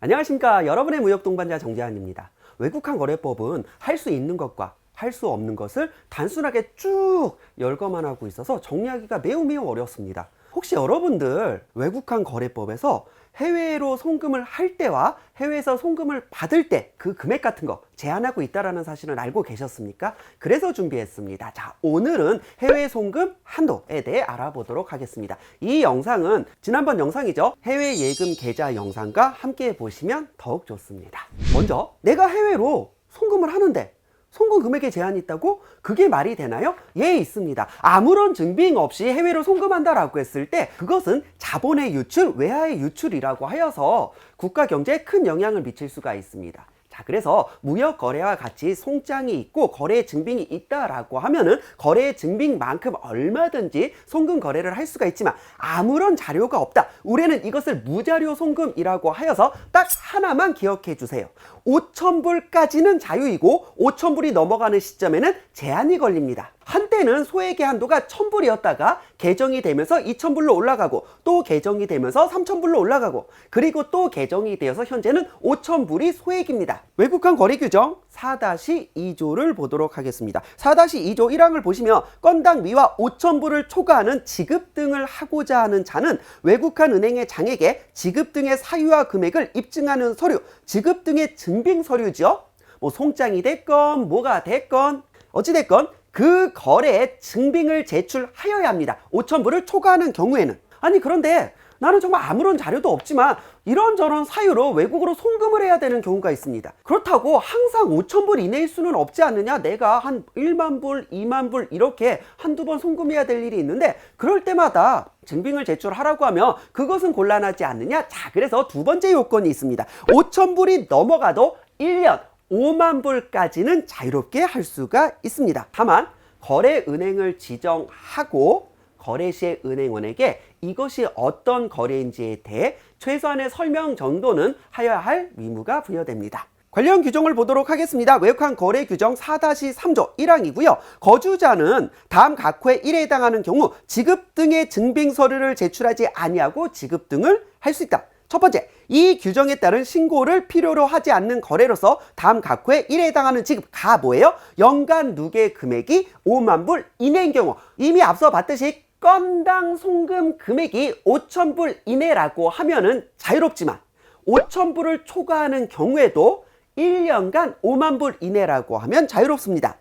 안녕하십니까. 여러분의 무역 동반자 정재환입니다. 외국환 거래법은 할 수 있는 것과 할 수 없는 것을 단순하게 쭉 열거만 하고 있어서 정리하기가 매우 어렵습니다. 혹시 여러분들 외국환 거래법에서 해외로 송금을 할 때와 해외에서 송금을 받을 때 그 금액 같은 거 제한하고 있다는 사실은 알고 계셨습니까? 그래서 준비했습니다. 자, 오늘은 해외 송금 한도에 대해 알아보도록 하겠습니다. 이 영상은 지난번 영상이죠. 해외 예금 계좌 영상과 함께 보시면 더욱 좋습니다. 먼저 내가 해외로 송금을 하는데 송금 금액에 제한이 있다고? 그게 말이 되나요? 예, 있습니다. 아무런 증빙 없이 해외로 송금한다라고 했을 때 그것은 자본의 유출, 외화의 유출이라고 하여서 국가 경제에 큰 영향을 미칠 수가 있습니다. 자, 그래서 무역 거래와 같이 송장이 있고 거래 증빙이 있다라고 하면은 거래 증빙만큼 얼마든지 송금 거래를 할 수가 있지만 아무런 자료가 없다. 우리는 이것을 무자료 송금이라고 하여서 딱 하나만 기억해 주세요. 5,000불까지는 자유이고 5,000불이 넘어가는 시점에는 제한이 걸립니다. 한때는 소액의 한도가 1,000불이었다가 개정이 되면서 2,000불로 올라가고 또 개정이 되면서 3,000불로 올라가고 그리고 또 개정이 되어서 현재는 5,000불이 소액입니다. 외국환 거래 규정 4-2조를 보도록 하겠습니다. 4-2조 1항을 보시면 건당 미화 5,000불을 초과하는 지급 등을 하고자 하는 자는 외국환 은행의 장에게 지급 등의 사유와 금액을 입증하는 서류, 지급 등의 증빙 서류죠. 뭐 송장이 됐건 뭐가 됐건 어찌됐건 그 거래의 증빙을 제출하여야 합니다. 5,000불을 초과하는 경우에는. 아니 그런데 나는 정말 아무런 자료도 없지만 이런저런 사유로 외국으로 송금을 해야 되는 경우가 있습니다. 그렇다고 항상 5,000불 이내일 수는 없지 않느냐. 내가 한 1만 불, 2만 불 이렇게 한두 번 송금해야 될 일이 있는데 그럴 때마다 증빙을 제출하라고 하면 그것은 곤란하지 않느냐. 자, 그래서 두 번째 요건이 있습니다. 5,000불이 넘어가도 1년 5만 불까지는 자유롭게 할 수가 있습니다. 다만 거래 은행을 지정하고 거래 시의 은행원에게 이것이 어떤 거래인지에 대해 최소한의 설명 정도는 하여야 할 의무가 부여됩니다. 관련 규정을 보도록 하겠습니다. 외국환 거래 규정 4-3조 1항이고요. 거주자는 다음 각호의 1에 해당하는 경우 지급 등의 증빙 서류를 제출하지 아니하고 지급 등을 할 수 있다. 첫 번째, 이 규정에 따른 신고를 필요로 하지 않는 거래로서 다음 각호의 1에 해당하는 지급가 뭐예요? 연간 누계 금액이 5만 불 이내인 경우. 이미 앞서 봤듯이 건당 송금 금액이 5,000불 이내라고 하면은 자유롭지만 5,000불을 초과하는 경우에도 1년간 5만 불 이내라고 하면 자유롭습니다.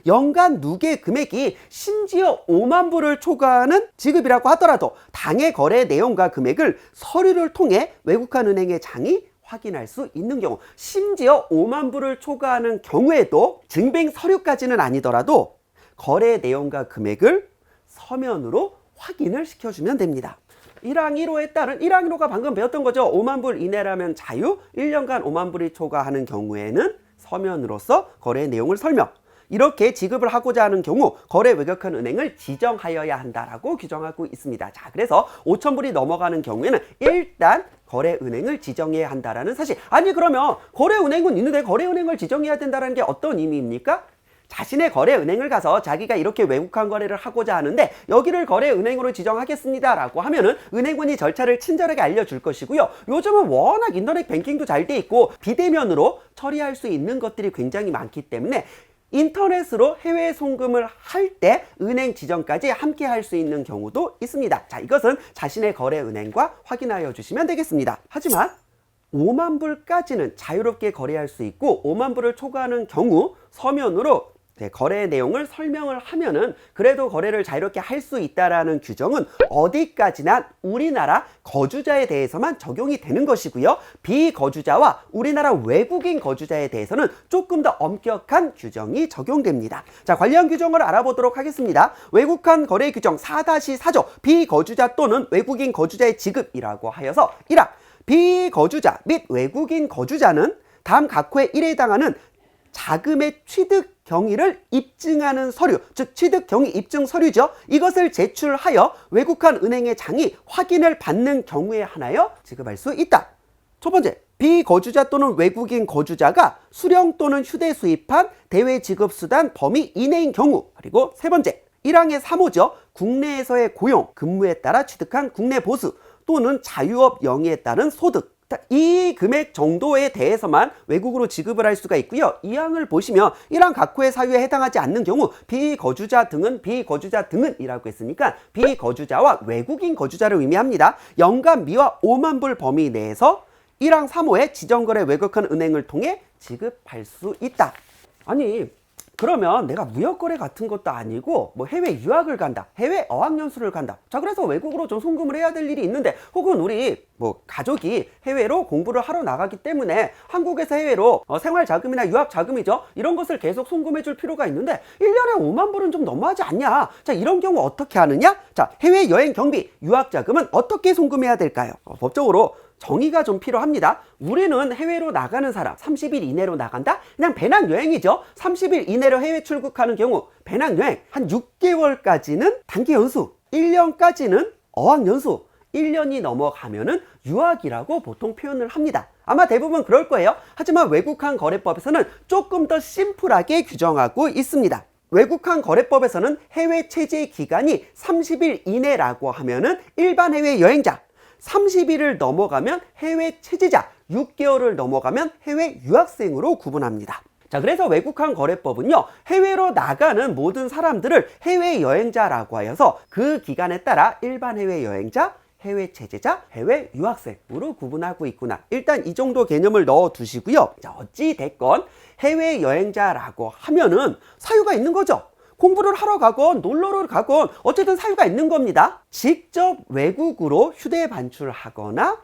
연간 누계 금액이 심지어 5만 불을 초과하는 지급이라고 하더라도 당해 거래 내용과 금액을 서류를 통해 외국환 은행의 장이 확인할 수 있는 경우, 심지어 5만 불을 초과하는 경우에도 증빙 서류까지는 아니더라도 거래 내용과 금액을 서면으로 확인을 시켜주면 됩니다. 1항 1호에 따른 1항 1호가 방금 배웠던 거죠. 5만 불 이내라면 자유, 1년간 5만 불이 초과하는 경우에는 서면으로서 거래 내용을 설명. 이렇게 지급을 하고자 하는 경우 거래 외국환 은행을 지정하여야 한다라고 규정하고 있습니다. 자, 그래서 5,000불이 넘어가는 경우에는 일단 거래 은행을 지정해야 한다라는 사실. 아니 그러면 거래 은행은 있는데 거래 은행을 지정해야 된다는 게 어떤 의미입니까? 자신의 거래 은행을 가서 자기가 이렇게 외국환 거래를 하고자 하는데 여기를 거래 은행으로 지정하겠습니다 라고 하면은 은행원이 절차를 친절하게 알려줄 것이고요. 요즘은 워낙 인터넷 뱅킹도 잘 돼 있고 비대면으로 처리할 수 있는 것들이 굉장히 많기 때문에 인터넷으로 해외 송금을 할 때 은행 지정까지 함께 할 수 있는 경우도 있습니다. 자, 이것은 자신의 거래 은행과 확인하여 주시면 되겠습니다. 하지만 5만 불까지는 자유롭게 거래할 수 있고 5만 불을 초과하는 경우 서면으로 거래 내용을 설명을 하면은 그래도 거래를 자유롭게 할 수 있다라는 규정은 어디까지나 우리나라 거주자에 대해서만 적용이 되는 것이고요. 비거주자와 우리나라 외국인 거주자에 대해서는 조금 더 엄격한 규정이 적용됩니다. 자, 관련 규정을 알아보도록 하겠습니다. 외국환 거래 규정 4-4조 비거주자 또는 외국인 거주자의 지급이라고 하여서 1항 비거주자 및 외국인 거주자는 다음 각호의 1에 해당하는 자금의 취득 경위를 입증하는 서류, 즉 취득 경위 입증 서류죠. 이것을 제출하여 외국환 은행의 장이 확인을 받는 경우에 하나여 지급할 수 있다. 첫 번째, 비거주자 또는 외국인 거주자가 수령 또는 휴대 수입한 대외 지급 수단 범위 이내인 경우. 그리고 세 번째, 1항의 3호죠. 국내에서의 고용, 근무에 따라 취득한 국내 보수 또는 자유업 영위에 따른 소득 이 금액 정도에 대해서만 외국으로 지급을 할 수가 있고요. 이 항을 보시면 이러한 각호의 사유에 해당하지 않는 경우 비거주자 등은 이라고 했으니까 비거주자와 외국인 거주자를 의미합니다. 연간 미화 5만 불 범위 내에서 1항 3호에 지정거래 외국한 은행을 통해 지급할 수 있다. 아니 그러면 내가 무역거래 같은 것도 아니고 뭐 해외 유학을 간다, 해외 어학연수를 간다. 자, 그래서 외국으로 좀 송금을 해야 될 일이 있는데, 혹은 우리 뭐 가족이 해외로 공부를 하러 나가기 때문에 한국에서 해외로 생활자금이나 유학자금이죠, 이런 것을 계속 송금해 줄 필요가 있는데 1년에 5만 불은 좀 너무하지 않냐. 자, 이런 경우 어떻게 하느냐. 자, 해외여행 경비, 유학자금은 어떻게 송금해야 될까요? 법적으로 정의가 좀 필요합니다. 우리는 해외로 나가는 사람 30일 이내로 나간다? 그냥 배낭여행이죠. 30일 이내로 해외 출국하는 경우 배낭여행, 한 6개월까지는 단기 연수, 1년까지는 어학연수, 1년이 넘어가면은 유학이라고 보통 표현을 합니다. 아마 대부분 그럴 거예요. 하지만 외국항 거래법에서는 조금 더 심플하게 규정하고 있습니다. 외국항 거래법에서는 해외 체제 기간이 30일 이내라고 하면은 일반 해외 여행자, 30일을 넘어가면 해외 체제자, 6개월을 넘어가면 해외 유학생으로 구분합니다. 자, 그래서 외국항 거래법은요, 해외로 나가는 모든 사람들을 해외 여행자라고 하여서 그 기간에 따라 일반 해외 여행자, 해외 체제자, 해외 유학생으로 구분하고 있구나. 일단 이 정도 개념을 넣어 두시고요. 자, 어찌 됐건 해외 여행자라고 하면은 사유가 있는 거죠. 공부를 하러 가건 놀러를 가건 어쨌든 사유가 있는 겁니다. 직접 외국으로 휴대 반출하거나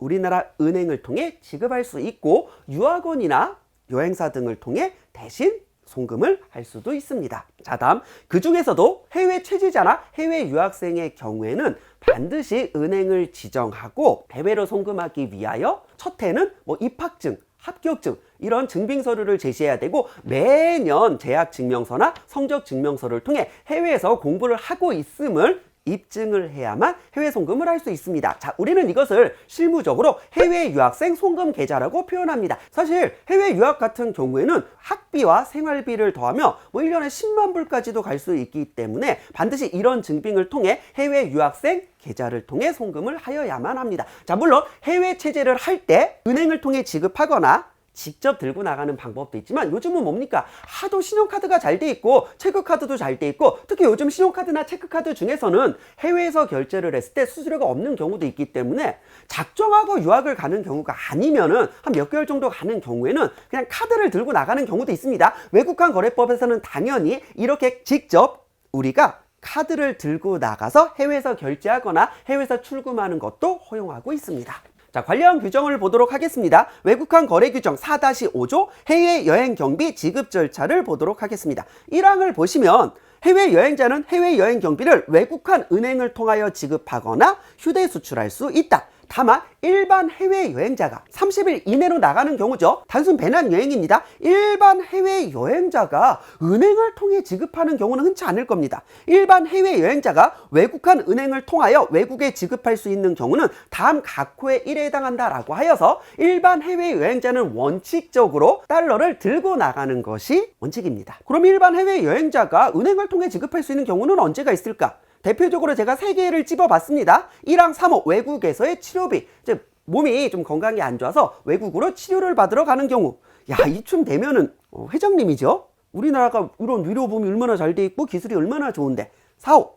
우리나라 은행을 통해 지급할 수 있고, 유학원이나 여행사 등을 통해 대신 송금을 할 수도 있습니다. 자, 다음 그 중에서도 해외 체제자나 해외 유학생의 경우에는 반드시 은행을 지정하고 해외로 송금하기 위하여 첫 해는 뭐 입학증, 합격증 이런 증빙서류를 제시해야 되고, 매년 재학증명서나 성적증명서를 통해 해외에서 공부를 하고 있음을 입증을 해야만 해외 송금을 할 수 있습니다. 자, 우리는 이것을 실무적으로 해외 유학생 송금 계좌라고 표현합니다. 사실 해외 유학 같은 경우에는 학비와 생활비를 더하며 뭐 1년에 10만 불까지도 갈 수 있기 때문에 반드시 이런 증빙을 통해 해외 유학생 계좌를 통해 송금을 하여야만 합니다. 자, 물론 해외 체제를 할 때 은행을 통해 지급하거나 직접 들고 나가는 방법도 있지만, 요즘은 뭡니까? 하도 신용카드가 잘 돼 있고 체크카드도 잘 돼 있고, 특히 요즘 신용카드나 체크카드 중에서는 해외에서 결제를 했을 때 수수료가 없는 경우도 있기 때문에 작정하고 유학을 가는 경우가 아니면은 한 몇 개월 정도 가는 경우에는 그냥 카드를 들고 나가는 경우도 있습니다. 외국항 거래법에서는 당연히 이렇게 직접 우리가 카드를 들고 나가서 해외에서 결제하거나 해외에서 출금하는 것도 허용하고 있습니다. 자, 관련 규정을 보도록 하겠습니다. 외국항 거래 규정 4-5조 해외여행 경비 지급 절차를 보도록 하겠습니다. 1항을 보시면 해외여행자는 해외여행 경비를 외국한 은행을 통하여 지급하거나 휴대 수출할 수 있다. 다만 일반 해외여행자가 30일 이내로 나가는 경우죠. 단순 배낭여행입니다. 일반 해외여행자가 은행을 통해 지급하는 경우는 흔치 않을 겁니다. 일반 해외여행자가 외국한 은행을 통하여 외국에 지급할 수 있는 경우는 다음 각호의 1에 해당한다라고 하여서 일반 해외여행자는 원칙적으로 달러를 들고 나가는 것이 원칙입니다. 그럼 일반 해외여행자가 은행을 통해 지급할 수 있는 경우는 언제가 있을까? 대표적으로 제가 3개를 찝어봤습니다. 1항 3호 외국에서의 치료비, 이제 몸이 좀 건강이 안 좋아서 외국으로 치료를 받으러 가는 경우, 야, 이쯤 되면은 회장님이죠. 우리나라가 이런 의료보험이 얼마나 잘 돼 있고 기술이 얼마나 좋은데. 4호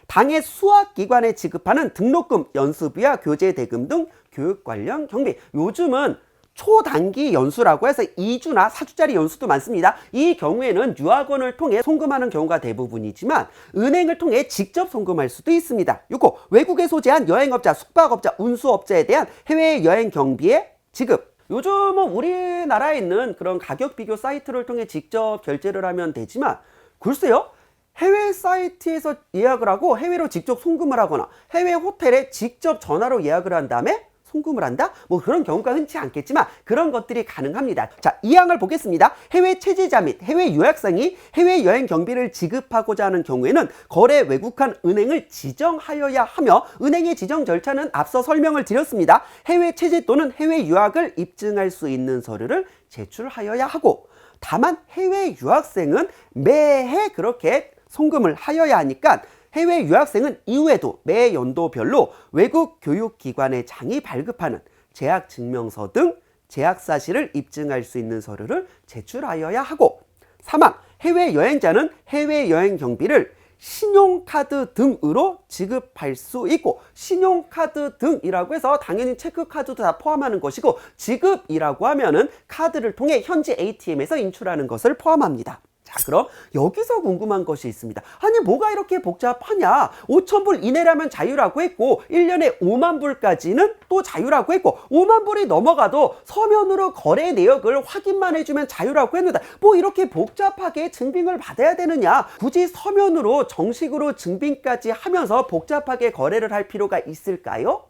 당해 수학기관에 지급하는 등록금, 연수비와 교재 대금 등 교육 관련 경비. 요즘은 초단기 연수라고 해서 2주나 4주짜리 연수도 많습니다. 이 경우에는 유학원을 통해 송금하는 경우가 대부분이지만 은행을 통해 직접 송금할 수도 있습니다. 6호 외국에 소재한 여행업자, 숙박업자, 운수업자에 대한 해외여행 경비의 지급. 요즘은 우리나라에 있는 그런 가격 비교 사이트를 통해 직접 결제를 하면 되지만, 글쎄요, 해외 사이트에서 예약을 하고 해외로 직접 송금을 하거나 해외 호텔에 직접 전화로 예약을 한 다음에 송금을 한다? 뭐 그런 경우가 흔치 않겠지만 그런 것들이 가능합니다. 자, 2항을 보겠습니다. 해외 체제자 및 해외 유학생이 해외여행 경비를 지급하고자 하는 경우에는 거래 외국한 은행을 지정하여야 하며, 은행의 지정 절차는 앞서 설명을 드렸습니다. 해외 체제 또는 해외 유학을 입증할 수 있는 서류를 제출하여야 하고, 다만 해외 유학생은 매해 그렇게 송금을 하여야 하니까 해외 유학생은 이후에도 매 연도별로 외국 교육기관의 장이 발급하는 제약증명서 등 제약 사실을 입증할 수 있는 서류를 제출하여야 하고, 사망, 해외여행자는 해외여행 경비를 신용카드 등으로 지급할 수 있고, 신용카드 등이라고 해서 당연히 체크카드도 다 포함하는 것이고, 지급이라고 하면은 카드를 통해 현지 ATM에서 인출하는 것을 포함합니다. 자, 그럼 여기서 궁금한 것이 있습니다. 아니, 뭐가 이렇게 복잡하냐? 5,000불 이내라면 자유라고 했고 1년에 5만 불까지는 또 자유라고 했고, 5만 불이 넘어가도 서면으로 거래 내역을 확인만 해주면 자유라고 했는데 뭐 이렇게 복잡하게 증빙을 받아야 되느냐? 굳이 서면으로 정식으로 증빙까지 하면서 복잡하게 거래를 할 필요가 있을까요?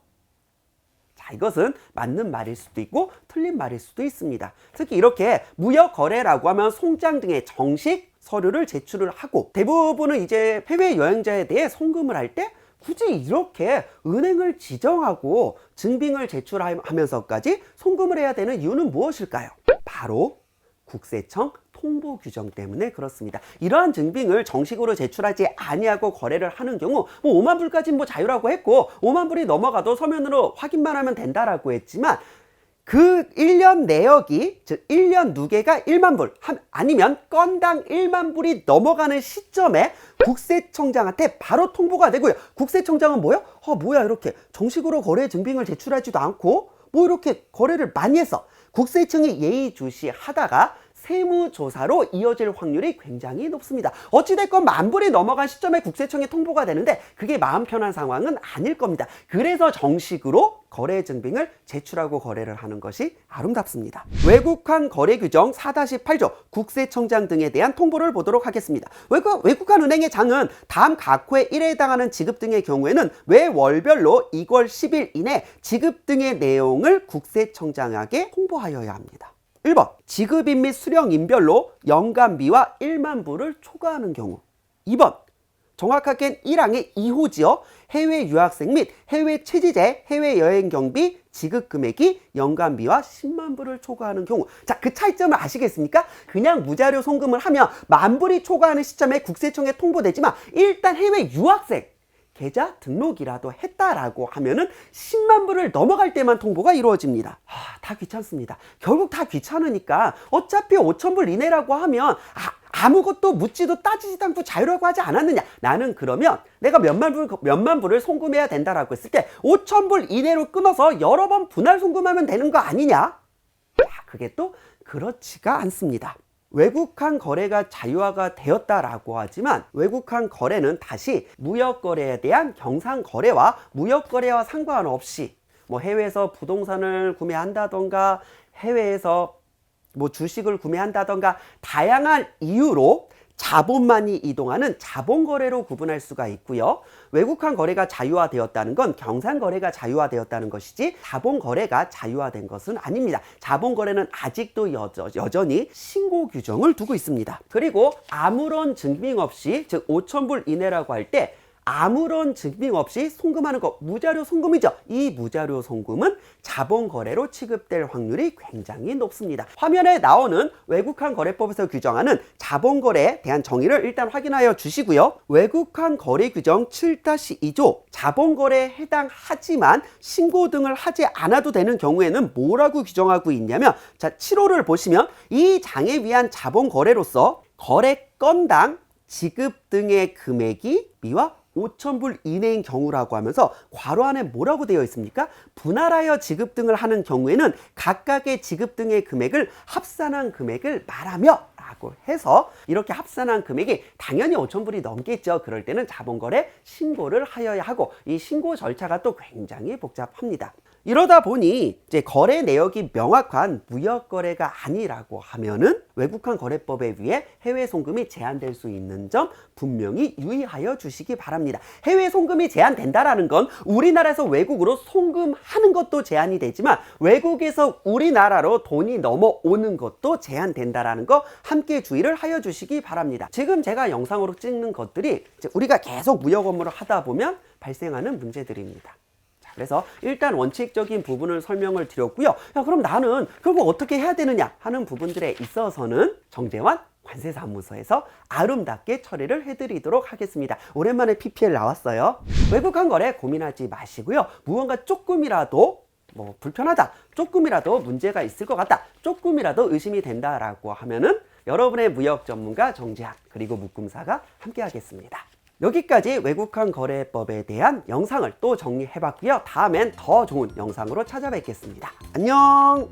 이것은 맞는 말일 수도 있고 틀린 말일 수도 있습니다. 특히 이렇게 무역 거래라고 하면 송장 등의 정식 서류를 제출을 하고, 대부분은 이제 해외 여행자에 대해 송금을 할 때 굳이 이렇게 은행을 지정하고 증빙을 제출하면서까지 송금을 해야 되는 이유는 무엇일까요? 바로 국세청 통보 규정 때문에 그렇습니다. 이러한 증빙을 정식으로 제출하지 아니하고 거래를 하는 경우, 뭐 5만 불까지는 뭐 자유라고 했고 5만 불이 넘어가도 서면으로 확인만 하면 된다라고 했지만, 그 1년 내역이, 즉 1년 누계가 1만 불 아니면 건당 1만 불이 넘어가는 시점에 국세청장한테 바로 통보가 되고요. 국세청장은 뭐요? 뭐야, 이렇게 정식으로 거래 증빙을 제출하지도 않고 뭐 이렇게 거래를 많이 했어. 국세청이 예의주시하다가 세무조사로 이어질 확률이 굉장히 높습니다. 어찌됐건 10,000불이 넘어간 시점에 국세청에 통보가 되는데 그게 마음 편한 상황은 아닐 겁니다. 그래서 정식으로 거래 증빙을 제출하고 거래를 하는 것이 아름답습니다. 외국환 거래 규정 4-8조 국세청장 등에 대한 통보를 보도록 하겠습니다. 외국환 은행의 장은 다음 각 호의 1회에 해당하는 지급 등의 경우에는 매월별로 2월 10일 이내 지급 등의 내용을 국세청장에게 통보하여야 합니다. 1번, 지급인 및 수령인별로 연간비와 1만 불을 초과하는 경우. 2번, 정확하게는 1항의 2호지어 해외 유학생 및 해외 체지제 해외여행 경비 지급 금액이 연간비와 10만 불을 초과하는 경우. 자, 그 차이점을 아시겠습니까? 그냥 무자료 송금을 하면 10,000불이 초과하는 시점에 국세청에 통보되지만, 일단 해외 유학생 계좌 등록이라도 했다라고 하면은 10만 불을 넘어갈 때만 통보가 이루어집니다. 다 귀찮습니다. 결국 다 귀찮으니까 어차피 5,000불 이내라고 하면 아무것도 묻지도 따지지도 않고 자유라고 하지 않았느냐? 나는 그러면 내가 몇만 불을 송금해야 된다라고 했을 때 5,000불 이내로 끊어서 여러 번 분할 송금하면 되는 거 아니냐? 그게 또 그렇지가 않습니다. 외국환 거래가 자유화가 되었다라고 하지만, 외국환 거래는 다시 무역거래에 대한 경상거래와 무역거래와 상관없이 뭐 해외에서 부동산을 구매한다던가 해외에서 뭐 주식을 구매한다던가 다양한 이유로 자본만이 이동하는 자본거래로 구분할 수가 있고요. 외국환 거래가 자유화되었다는 건 경상거래가 자유화되었다는 것이지 자본거래가 자유화된 것은 아닙니다. 자본거래는 아직도 여전히 신고 규정을 두고 있습니다. 그리고 아무런 증빙 없이, 즉 5,000불 이내라고 할 때 아무런 증빙 없이 송금하는 것, 무자료 송금이죠. 이 무자료 송금은 자본거래로 취급될 확률이 굉장히 높습니다. 화면에 나오는 외국환 거래법에서 규정하는 자본거래에 대한 정의를 일단 확인하여 주시고요. 외국환 거래 규정 7-2조 자본거래에 해당하지만 신고 등을 하지 않아도 되는 경우에는 뭐라고 규정하고 있냐면, 자, 7호를 보시면 이 장에 위한 자본거래로서 거래 건당 지급 등의 금액이 미화 5,000불 이내인 경우라고 하면서 괄호 안에 뭐라고 되어 있습니까? 분할하여 지급 등을 하는 경우에는 각각의 지급 등의 금액을 합산한 금액을 말하며 라고 해서, 이렇게 합산한 금액이 당연히 5,000불이 넘겠죠. 그럴 때는 자본거래 신고를 하여야 하고, 이 신고 절차가 또 굉장히 복잡합니다. 이러다 보니 이제 거래 내역이 명확한 무역거래가 아니라고 하면은 외국환 거래법에 의해 해외 송금이 제한될 수 있는 점 분명히 유의하여 주시기 바랍니다. 해외 송금이 제한된다라는 건 우리나라에서 외국으로 송금하는 것도 제한이 되지만, 외국에서 우리나라로 돈이 넘어오는 것도 제한된다라는 거 함께 주의를 하여 주시기 바랍니다. 지금 제가 영상으로 찍는 것들이 우리가 계속 무역 업무를 하다 보면 발생하는 문제들입니다. 그래서 일단 원칙적인 부분을 설명을 드렸고요. 그럼 나는 결국 어떻게 해야 되느냐 하는 부분들에 있어서는 정재환 관세사무소에서 아름답게 처리를 해드리도록 하겠습니다. 오랜만에 PPL 나왔어요. 외국환 거래 고민하지 마시고요. 무언가 조금이라도 뭐 불편하다, 조금이라도 문제가 있을 것 같다, 조금이라도 의심이 된다라고 하면은 여러분의 무역 전문가 정재학 그리고 묶음사가 함께 하겠습니다. 여기까지 외국환 거래법에 대한 영상을 또 정리해봤고요. 다음엔 더 좋은 영상으로 찾아뵙겠습니다. 안녕!